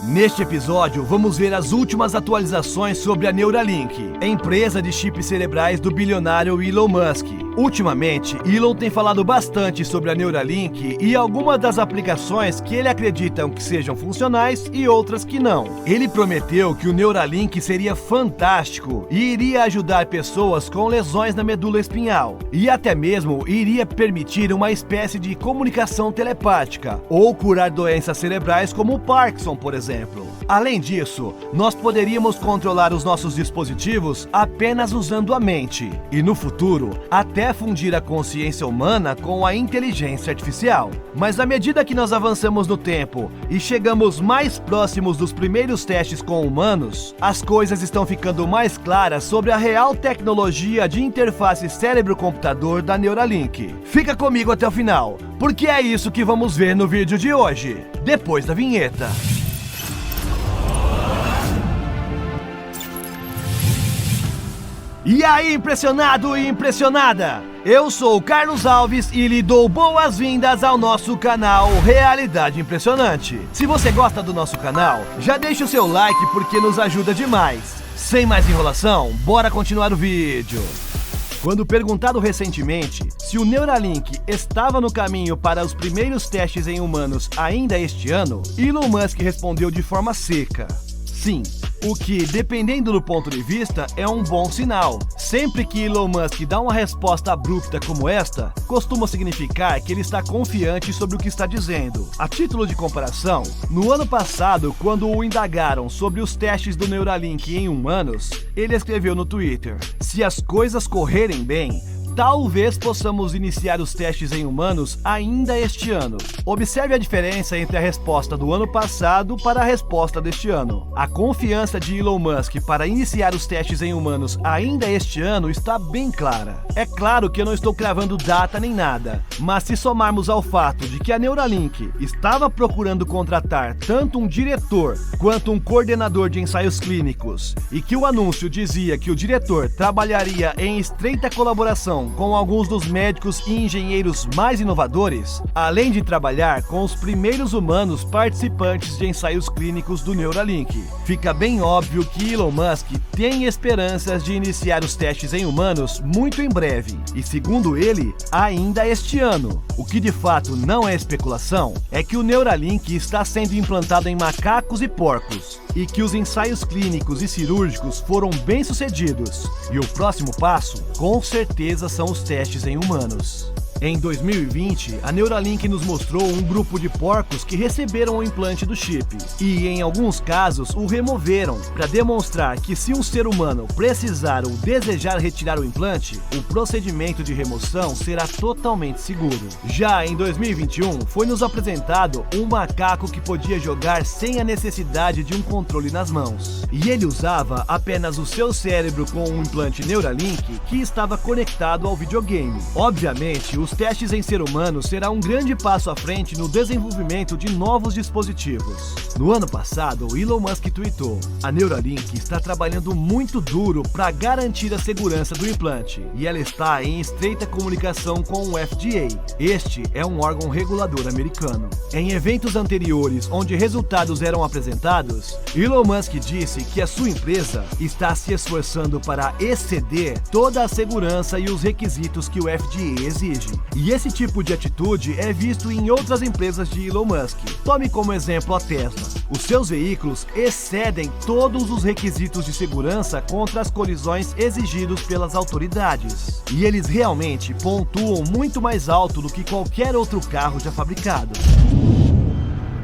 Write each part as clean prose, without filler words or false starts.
Neste episódio, vamos ver as últimas atualizações sobre a Neuralink, empresa de chips cerebrais do bilionário Elon Musk. Ultimamente, Elon tem falado bastante sobre a Neuralink e algumas das aplicações que ele acredita que sejam funcionais e outras que não. Ele prometeu que o Neuralink seria fantástico e iria ajudar pessoas com lesões na medula espinhal e até mesmo iria permitir uma espécie de comunicação telepática ou curar doenças cerebrais como o Parkinson, por exemplo. Além disso, nós poderíamos controlar os nossos dispositivos apenas usando a mente e no futuro até fundir a consciência humana com a inteligência artificial. Mas à medida que nós avançamos no tempo e chegamos mais próximos dos primeiros testes com humanos, as coisas estão ficando mais claras sobre a real tecnologia de interface cérebro-computador da Neuralink. Fica comigo até o final, porque é isso que vamos ver no vídeo de hoje, depois da vinheta. E aí, impressionado e impressionada? Eu sou o Carlos Alves e lhe dou boas-vindas ao nosso canal Realidade Impressionante. Se você gosta do nosso canal, já deixa o seu like porque nos ajuda demais. Sem mais enrolação, bora continuar o vídeo. Quando perguntado recentemente se o Neuralink estava no caminho para os primeiros testes em humanos ainda este ano, Elon Musk respondeu de forma seca: sim. O que, dependendo do ponto de vista, é um bom sinal. Sempre que Elon Musk dá uma resposta abrupta como esta, costuma significar que ele está confiante sobre o que está dizendo. A título de comparação, no ano passado, quando o indagaram sobre os testes do Neuralink em humanos, ele escreveu no Twitter: se as coisas correrem bem, talvez possamos iniciar os testes em humanos ainda este ano. Observe a diferença entre a resposta do ano passado para a resposta deste ano. A confiança de Elon Musk para iniciar os testes em humanos ainda este ano está bem clara. É claro que eu não estou cravando data nem nada, mas se somarmos ao fato de que a Neuralink estava procurando contratar tanto um diretor quanto um coordenador de ensaios clínicos e que o anúncio dizia que o diretor trabalharia em estreita colaboração com alguns dos médicos e engenheiros mais inovadores, além de trabalhar com os primeiros humanos participantes de ensaios clínicos do Neuralink, fica bem óbvio que Elon Musk tem esperanças de iniciar os testes em humanos muito em breve, e segundo ele, ainda este ano. O que de fato não é especulação é que o Neuralink está sendo implantado em macacos e porcos, e que os ensaios clínicos e cirúrgicos foram bem sucedidos, e o próximo passo, com certeza, são os testes em humanos. Em 2020, a Neuralink nos mostrou um grupo de porcos que receberam o implante do chip e, em alguns casos, o removeram para demonstrar que se um ser humano precisar ou desejar retirar o implante, o procedimento de remoção será totalmente seguro. Já em 2021, foi nos apresentado um macaco que podia jogar sem a necessidade de um controle nas mãos. E ele usava apenas o seu cérebro com um implante Neuralink que estava conectado ao videogame. Obviamente, os testes em ser humano será um grande passo à frente no desenvolvimento de novos dispositivos. No ano passado, Elon Musk tweetou: a Neuralink está trabalhando muito duro para garantir a segurança do implante e ela está em estreita comunicação com o FDA. Este é um órgão regulador americano. Em eventos anteriores onde resultados eram apresentados, Elon Musk disse que a sua empresa está se esforçando para exceder toda a segurança e os requisitos que o FDA exige. E esse tipo de atitude é visto em outras empresas de Elon Musk. Tome como exemplo a Tesla. Os seus veículos excedem todos os requisitos de segurança contra as colisões exigidos pelas autoridades. E eles realmente pontuam muito mais alto do que qualquer outro carro já fabricado.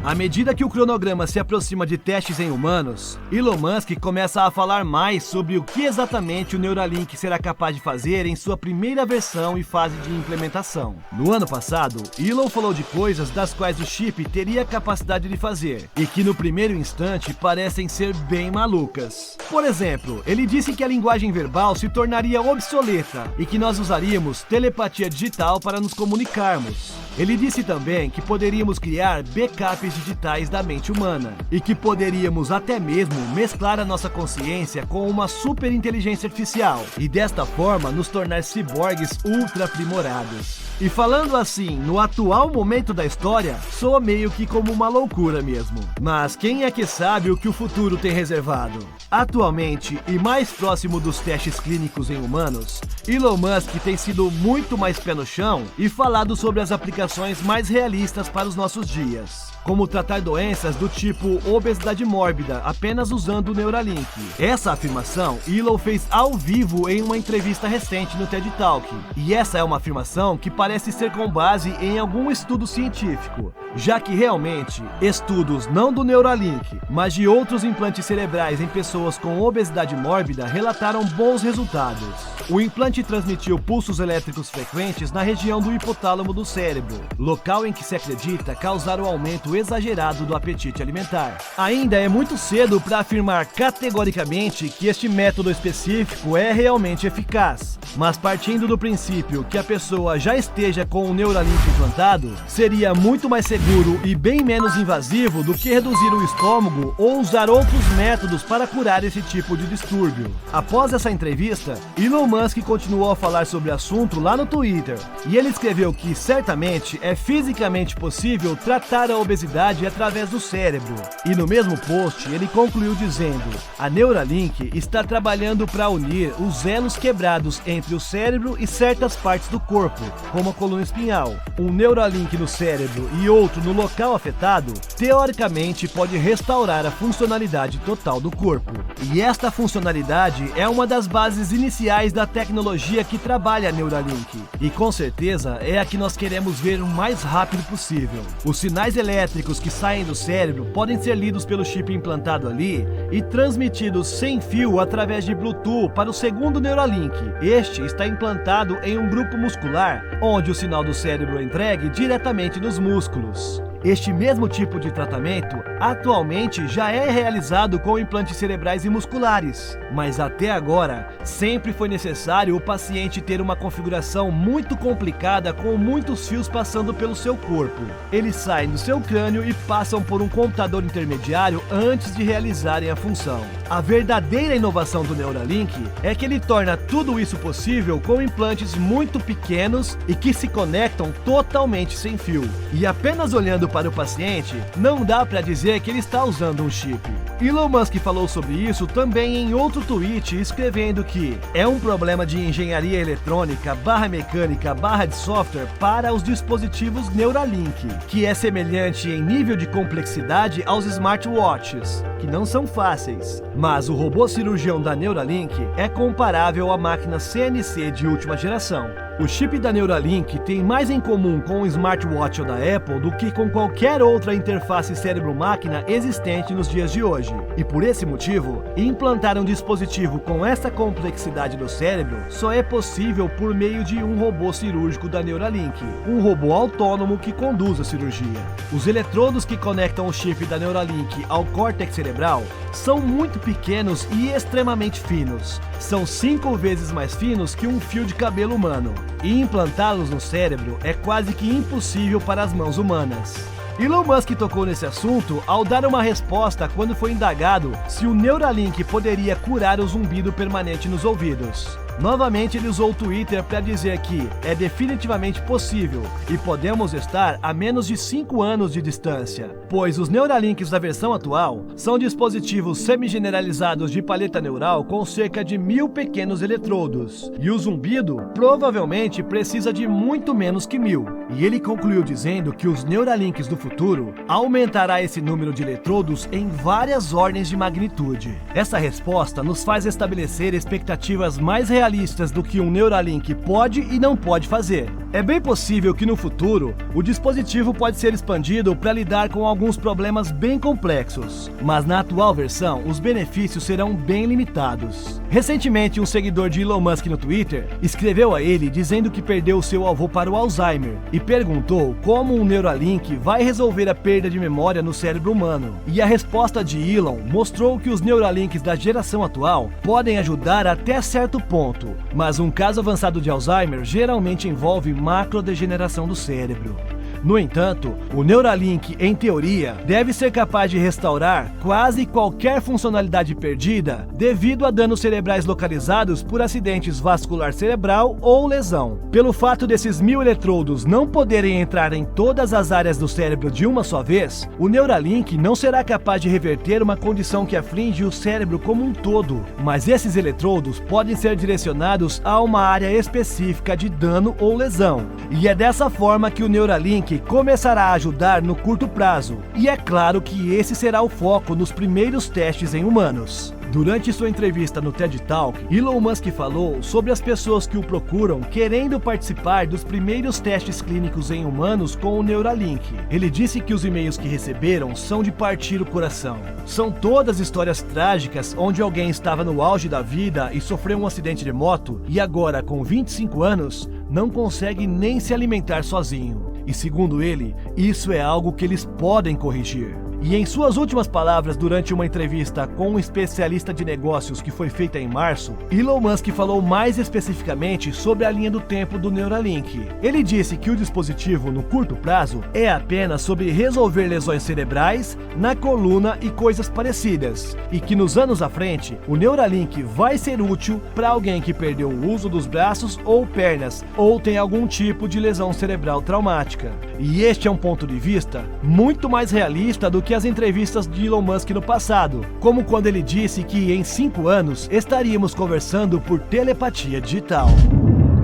À medida que o cronograma se aproxima de testes em humanos, Elon Musk começa a falar mais sobre o que exatamente o Neuralink será capaz de fazer em sua primeira versão e fase de implementação. No ano passado, Elon falou de coisas das quais o chip teria capacidade de fazer e que no primeiro instante parecem ser bem malucas. Por exemplo, ele disse que a linguagem verbal se tornaria obsoleta e que nós usaríamos telepatia digital para nos comunicarmos. Ele disse também que poderíamos criar backups digitais da mente humana e que poderíamos até mesmo mesclar a nossa consciência com uma super inteligência artificial e desta forma nos tornar ciborgues ultra aprimorados. E falando assim, no atual momento da história, soa meio que como uma loucura mesmo. Mas quem é que sabe o que o futuro tem reservado? Atualmente, e mais próximo dos testes clínicos em humanos, Elon Musk tem sido muito mais pé no chão e falado sobre as aplicações mais realistas para os nossos dias, como tratar doenças do tipo obesidade mórbida apenas usando o Neuralink. Essa afirmação Elon fez ao vivo em uma entrevista recente no TED Talk, e essa é uma afirmação que parece ser com base em algum estudo científico, já que realmente estudos não do Neuralink, mas de outros implantes cerebrais em pessoas com obesidade mórbida relataram bons resultados. O implante transmitiu pulsos elétricos frequentes na região do hipotálamo do cérebro, local em que se acredita causar o aumento exagerado do apetite alimentar. Ainda é muito cedo para afirmar categoricamente que este método específico é realmente eficaz, mas partindo do princípio que a pessoa já esteja com o Neuralink implantado, seria muito mais seguro e bem menos invasivo do que reduzir o estômago ou usar outros métodos para curar esse tipo de distúrbio. Após essa entrevista, Elon Musk continuou a falar sobre o assunto lá no Twitter, e ele escreveu que certamente é fisicamente possível tratar a obesidade através do cérebro. E no mesmo post, ele concluiu dizendo: a Neuralink está trabalhando para unir os elos quebrados entre o cérebro e certas partes do corpo, como a coluna espinhal. Um Neuralink no cérebro e outro no local afetado, teoricamente pode restaurar a funcionalidade total do corpo. E esta funcionalidade é uma das bases iniciais da tecnologia que trabalha a Neuralink, e com certeza é a que nós queremos ver o mais rápido possível. Os sinais elétricos que saem do cérebro podem ser lidos pelo chip implantado ali e transmitidos sem fio através de Bluetooth para o segundo Neuralink. Este está implantado em um grupo muscular, onde o sinal do cérebro é entregue diretamente nos músculos. Este mesmo tipo de tratamento atualmente já é realizado com implantes cerebrais e musculares, mas até agora sempre foi necessário o paciente ter uma configuração muito complicada com muitos fios passando pelo seu corpo. Eles saem do seu crânio e passam por um computador intermediário antes de realizarem a função. A verdadeira inovação do Neuralink é que ele torna tudo isso possível com implantes muito pequenos e que se conectam totalmente sem fio. E apenas olhando para o paciente, não dá para dizer que ele está usando um chip. Elon Musk falou sobre isso também em outro tweet, escrevendo que é um problema de engenharia eletrônica /mecânica / de software para os dispositivos Neuralink, que é semelhante em nível de complexidade aos smartwatches, que não são fáceis. Mas o robô cirurgião da Neuralink é comparável à máquina CNC de última geração. O chip da Neuralink tem mais em comum com o smartwatch da Apple do que com qualquer outra interface cérebro-máquina existente nos dias de hoje. E por esse motivo, implantar um dispositivo com essa complexidade do cérebro só é possível por meio de um robô cirúrgico da Neuralink, um robô autônomo que conduz a cirurgia. Os eletrodos que conectam o chip da Neuralink ao córtex cerebral são muito pequenos e extremamente finos. São 5 vezes mais finos que um fio de cabelo humano. E implantá-los no cérebro é quase que impossível para as mãos humanas. Elon Musk tocou nesse assunto ao dar uma resposta quando foi indagado se o Neuralink poderia curar o zumbido permanente nos ouvidos. Novamente ele usou o Twitter para dizer que é definitivamente possível e podemos estar a menos de 5 anos de distância, pois os Neuralinks da versão atual são dispositivos semi-generalizados de paleta neural com cerca de 1000 pequenos eletrodos, e o zumbido provavelmente precisa de muito menos que 1000. E ele concluiu dizendo que os Neuralinks do futuro aumentará esse número de eletrodos em várias ordens de magnitude. Essa resposta nos faz estabelecer expectativas mais realistas do que um Neuralink pode e não pode fazer. É bem possível que no futuro o dispositivo pode ser expandido para lidar com alguns problemas bem complexos, mas na atual versão os benefícios serão bem limitados. Recentemente, um seguidor de Elon Musk no Twitter escreveu a ele dizendo que perdeu seu avô para o Alzheimer e perguntou como um Neuralink vai resolver a perda de memória no cérebro humano. E a resposta de Elon mostrou que os Neuralinks da geração atual podem ajudar até certo ponto, mas um caso avançado de Alzheimer geralmente envolve macrodegeneração do cérebro. No entanto, o Neuralink, em teoria, deve ser capaz de restaurar quase qualquer funcionalidade perdida devido a danos cerebrais localizados por acidentes vascular cerebral ou lesão. Pelo fato desses 1000 eletrodos não poderem entrar em todas as áreas do cérebro de uma só vez, o Neuralink não será capaz de reverter uma condição que aflige o cérebro como um todo, mas esses eletrodos podem ser direcionados a uma área específica de dano ou lesão. E é dessa forma que o Neuralink começará a ajudar no curto prazo. E é claro que esse será o foco nos primeiros testes em humanos. Durante sua entrevista no TED Talk, Elon Musk falou sobre as pessoas que o procuram querendo participar dos primeiros testes clínicos em humanos com o Neuralink. Ele disse que os e-mails que receberam são de partir o coração. São todas histórias trágicas onde alguém estava no auge da vida e sofreu um acidente de moto e agora, com 25 anos, não consegue nem se alimentar sozinho. E segundo ele, isso é algo que eles podem corrigir. E em suas últimas palavras durante uma entrevista com um especialista de negócios que foi feita em março, Elon Musk falou mais especificamente sobre a linha do tempo do Neuralink. Ele disse que o dispositivo, no curto prazo, é apenas sobre resolver lesões cerebrais, na coluna e coisas parecidas, e que nos anos à frente, o Neuralink vai ser útil para alguém que perdeu o uso dos braços ou pernas, ou tem algum tipo de lesão cerebral traumática. E este é um ponto de vista muito mais realista do que as entrevistas de Elon Musk no passado, como quando ele disse que em 5 anos estaríamos conversando por telepatia digital.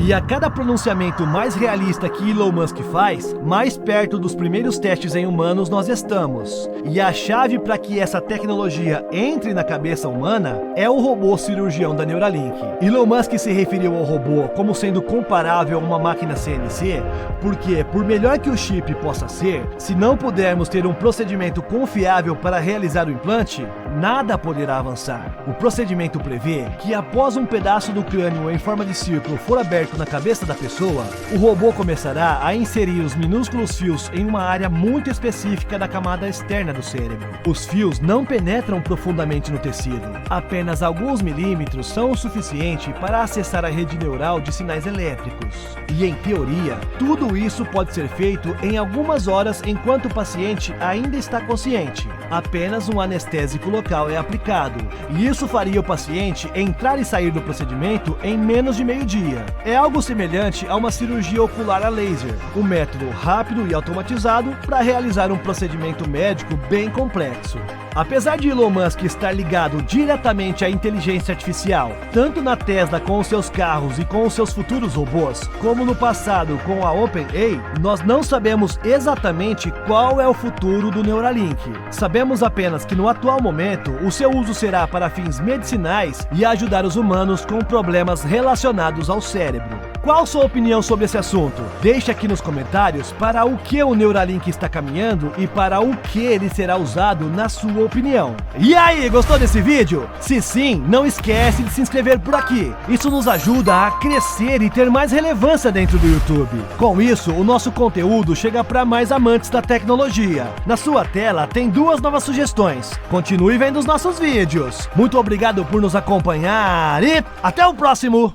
E a cada pronunciamento mais realista que Elon Musk faz, mais perto dos primeiros testes em humanos nós estamos. E a chave para que essa tecnologia entre na cabeça humana é o robô cirurgião da Neuralink. Elon Musk se referiu ao robô como sendo comparável a uma máquina CNC, porque, por melhor que o chip possa ser, se não pudermos ter um procedimento confiável para realizar o implante, nada poderá avançar. O procedimento prevê que, após um pedaço do crânio em forma de círculo for aberto na cabeça da pessoa, o robô começará a inserir os minúsculos fios em uma área muito específica da camada externa do cérebro. Os fios não penetram profundamente no tecido. Apenas alguns milímetros são o suficiente para acessar a rede neural de sinais elétricos. E, em teoria, tudo isso pode ser feito em algumas horas enquanto o paciente ainda está consciente. Apenas um anestésico local é aplicado. E isso faria o paciente entrar e sair do procedimento em menos de meio-dia. É algo semelhante a uma cirurgia ocular a laser, um método rápido e automatizado para realizar um procedimento médico bem complexo. Apesar de Elon Musk estar ligado diretamente à inteligência artificial, tanto na Tesla com os seus carros e com os seus futuros robôs, como no passado com a OpenAI, nós não sabemos exatamente qual é o futuro do Neuralink. Sabemos apenas que no atual momento, o seu uso será para fins medicinais e ajudar os humanos com problemas relacionados ao cérebro. Qual sua opinião sobre esse assunto? Deixe aqui nos comentários para o que o Neuralink está caminhando e para o que ele será usado na sua opinião. E aí, gostou desse vídeo? Se sim, não esquece de se inscrever por aqui. Isso nos ajuda a crescer e ter mais relevância dentro do YouTube. Com isso, o nosso conteúdo chega para mais amantes da tecnologia. Na sua tela tem 2 novas sugestões. Continue vendo os nossos vídeos. Muito obrigado por nos acompanhar e até o próximo!